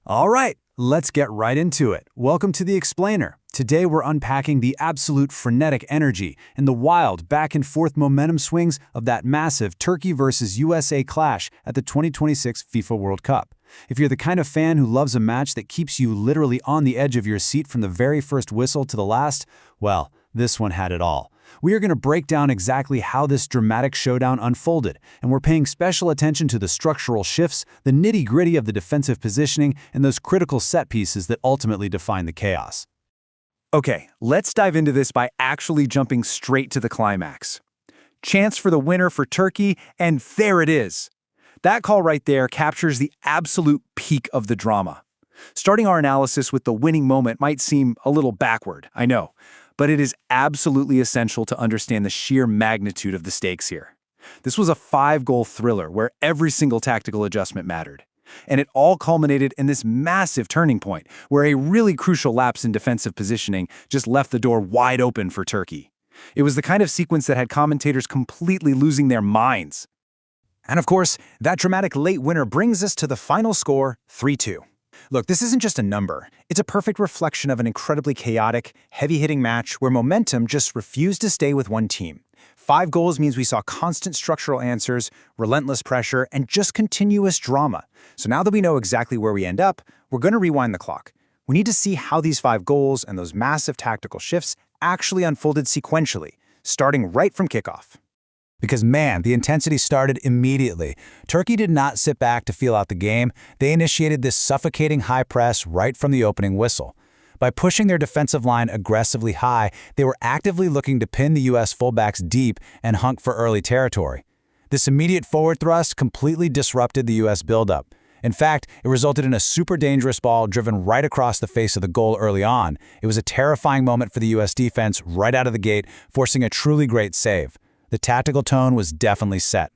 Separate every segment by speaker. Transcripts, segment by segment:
Speaker 1: All right, let's get right into it. Welcome to The Explainer. Today we're unpacking the absolute frenetic energy and the wild back-and-forth momentum swings of that massive Turkey versus USA clash at the 2026 FIFA World Cup. If you're the kind of fan who loves a match that keeps you literally on the edge of your seat from the very first whistle to the last, well, this one had it all. We are going to break down exactly how this dramatic showdown unfolded, and we're paying special attention to the structural shifts, the nitty-gritty of the defensive positioning, and those critical set pieces that ultimately define the chaos.
Speaker 2: Okay, let's dive into this by actually jumping straight to the climax. Chance for the winner for Turkey, and there it is. That call right there captures the absolute peak of the drama. Starting our analysis with the winning moment might seem a little backward, I know, but it is absolutely essential to understand the sheer magnitude of the stakes here. This was a 5-goal thriller where every single tactical adjustment mattered. And it all culminated in this massive turning point, where a really crucial lapse in defensive positioning just left the door wide open for Turkey. It was the kind of sequence that had commentators completely losing their minds.
Speaker 1: And of course, that dramatic late winner brings us to the final score, 3-2. Look, this isn't just a number. It's a perfect reflection of an incredibly chaotic, heavy-hitting match where momentum just refused to stay with one team. 5 goals means we saw constant structural answers, relentless pressure, and just continuous drama. So now that we know exactly where we end up, we're going to rewind the clock. We need to see how these 5 goals and those massive tactical shifts actually unfolded sequentially, starting right from kickoff. Because man, the intensity started immediately. Turkey did not sit back to feel out the game. They initiated this suffocating high press right from the opening whistle. By pushing their defensive line aggressively high, they were actively looking to pin the U.S. fullbacks deep and hunt for early territory. This immediate forward thrust completely disrupted the U.S. buildup. In fact, it resulted in a super dangerous ball driven right across the face of the goal early on. It was a terrifying moment for the U.S. defense right out of the gate, forcing a truly great save. The tactical tone was definitely set.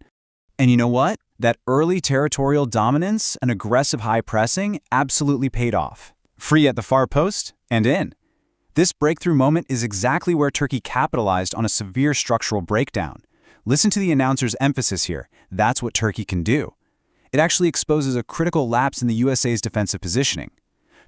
Speaker 3: And you know what? That early territorial dominance and aggressive high pressing absolutely paid off. Free at the far post and in. This breakthrough moment is exactly where Turkey capitalized on a severe structural breakdown. Listen to the announcer's emphasis here. That's what Turkey can do. It actually exposes a critical lapse in the USA's defensive positioning.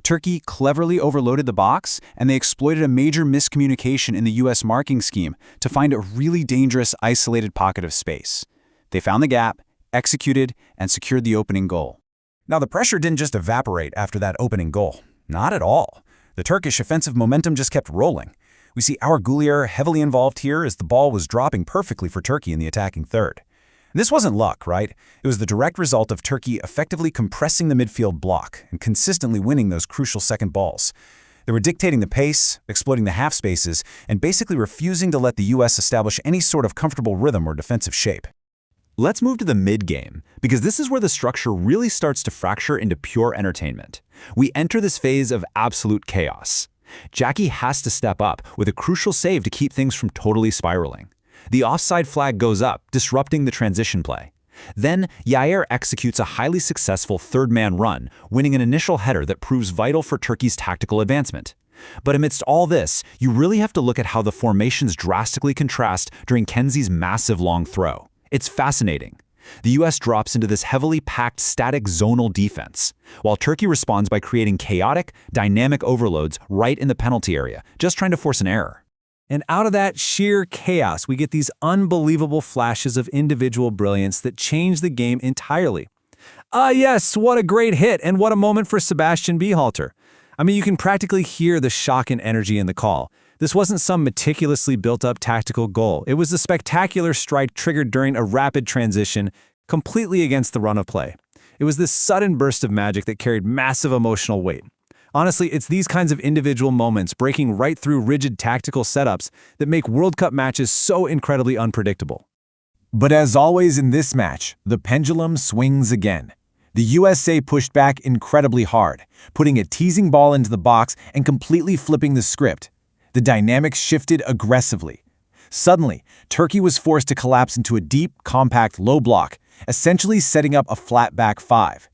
Speaker 3: Turkey cleverly overloaded the box, and they exploited a major miscommunication in the U.S. marking scheme to find a really dangerous, isolated pocket of space. They found the gap, executed, and secured the opening goal.
Speaker 1: Now, the pressure didn't just evaporate after that opening goal. Not at all. The Turkish offensive momentum just kept rolling. We see our Gullier heavily involved here as the ball was dropping perfectly for Turkey in the attacking third. This wasn't luck, right? It was the direct result of Turkey effectively compressing the midfield block and consistently winning those crucial second balls. They were dictating the pace, exploiting the half spaces, and basically refusing to let the U.S. establish any sort of comfortable rhythm or defensive shape.
Speaker 3: Let's move to the mid-game, because this is where the structure really starts to fracture into pure entertainment. We enter this phase of absolute chaos. Jackie has to step up with a crucial save to keep things from totally spiraling. The offside flag goes up, disrupting the transition play. Then, Yair executes a highly successful third-man run, winning an initial header that proves vital for Turkey's tactical advancement. But amidst all this, you really have to look at how the formations drastically contrast during Kenzie's massive long throw. It's fascinating. The U.S. drops into this heavily packed static zonal defense, while Turkey responds by creating chaotic, dynamic overloads right in the penalty area, just trying to force an error.
Speaker 1: And out of that sheer chaos, we get these unbelievable flashes of individual brilliance that change the game entirely. Yes, what a great hit, and what a moment for Sebastian Behalter. I mean, you can practically hear the shock and energy in the call. This wasn't some meticulously built-up tactical goal. It was a spectacular strike triggered during a rapid transition, completely against the run of play. It was this sudden burst of magic that carried massive emotional weight. Honestly, it's these kinds of individual moments breaking right through rigid tactical setups that make World Cup matches so incredibly unpredictable. But as always in this match, the pendulum swings again. The USA pushed back incredibly hard, putting a teasing ball into the box and completely flipping the script. The dynamics shifted aggressively. Suddenly, Turkey was forced to collapse into a deep, compact low block, essentially setting up a flat back 5.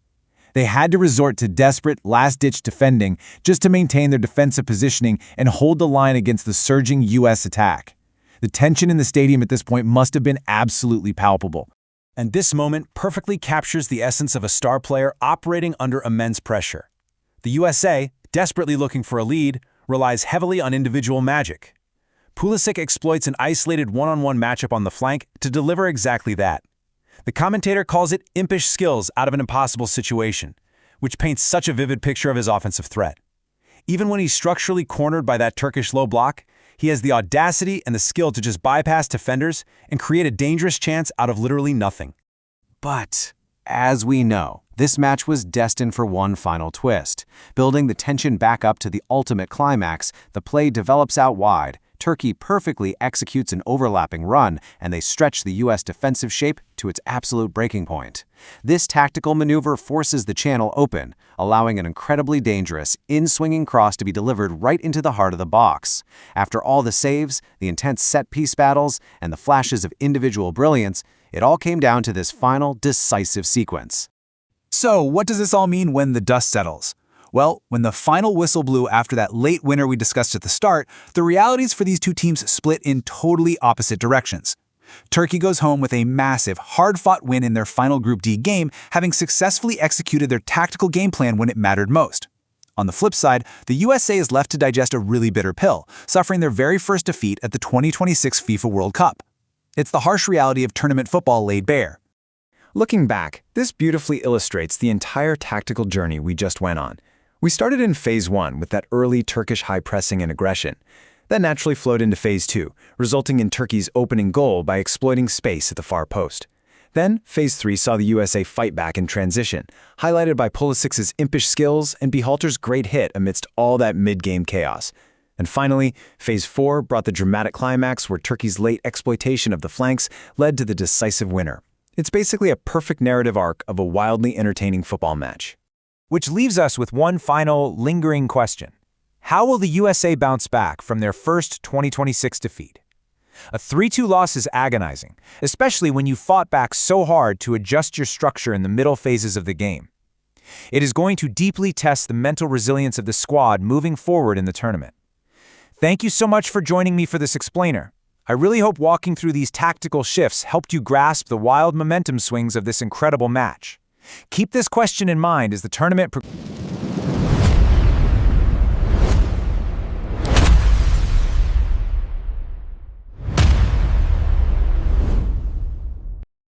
Speaker 1: They had to resort to desperate, last-ditch defending just to maintain their defensive positioning and hold the line against the surging U.S. attack. The tension in the stadium at this point must have been absolutely palpable. And this moment perfectly captures the essence of a star player operating under immense pressure. The USA, desperately looking for a lead, relies heavily on individual magic. Pulisic exploits an isolated one-on-one matchup on the flank to deliver exactly that. The commentator calls it impish skills out of an impossible situation, which paints such a vivid picture of his offensive threat. Even when he's structurally cornered by that Turkish low block, he has the audacity and the skill to just bypass defenders and create a dangerous chance out of literally nothing.
Speaker 2: But, as we know, this match was destined for one final twist. Building the tension back up to the ultimate climax, the play develops out wide. Turkey perfectly executes an overlapping run, and they stretch the U.S. defensive shape to its absolute breaking point. This tactical maneuver forces the channel open, allowing an incredibly dangerous, in-swinging cross to be delivered right into the heart of the box. After all the saves, the intense set-piece battles, and the flashes of individual brilliance, it all came down to this final, decisive sequence.
Speaker 4: So, what does this all mean when the dust settles? Well, when the final whistle blew after that late winner we discussed at the start, the realities for these two teams split in totally opposite directions. Turkey goes home with a massive, hard-fought win in their final Group D game, having successfully executed their tactical game plan when it mattered most. On the flip side, the USA is left to digest a really bitter pill, suffering their very first defeat at the 2026 FIFA World Cup. It's the harsh reality of tournament football laid bare.
Speaker 2: Looking back, this beautifully illustrates the entire tactical journey we just went on. We started in Phase 1 with that early Turkish high pressing and aggression. That naturally flowed into Phase 2, resulting in Turkey's opening goal by exploiting space at the far post. Then, Phase 3 saw the USA fight back in transition, highlighted by Pulisic's impish skills and Behalter's great hit amidst all that mid-game chaos. And finally, Phase 4 brought the dramatic climax where Turkey's late exploitation of the flanks led to the decisive winner. It's basically a perfect narrative arc of a wildly entertaining football match.
Speaker 1: Which leaves us with one final, lingering question. How will the USA bounce back from their first 2026 defeat? A 3-2 loss is agonizing, especially when you fought back so hard to adjust your structure in the middle phases of the game. It is going to deeply test the mental resilience of the squad moving forward in the tournament. Thank you so much for joining me for this explainer. I really hope walking through these tactical shifts helped you grasp the wild momentum swings of this incredible match. Keep this question in mind as the tournament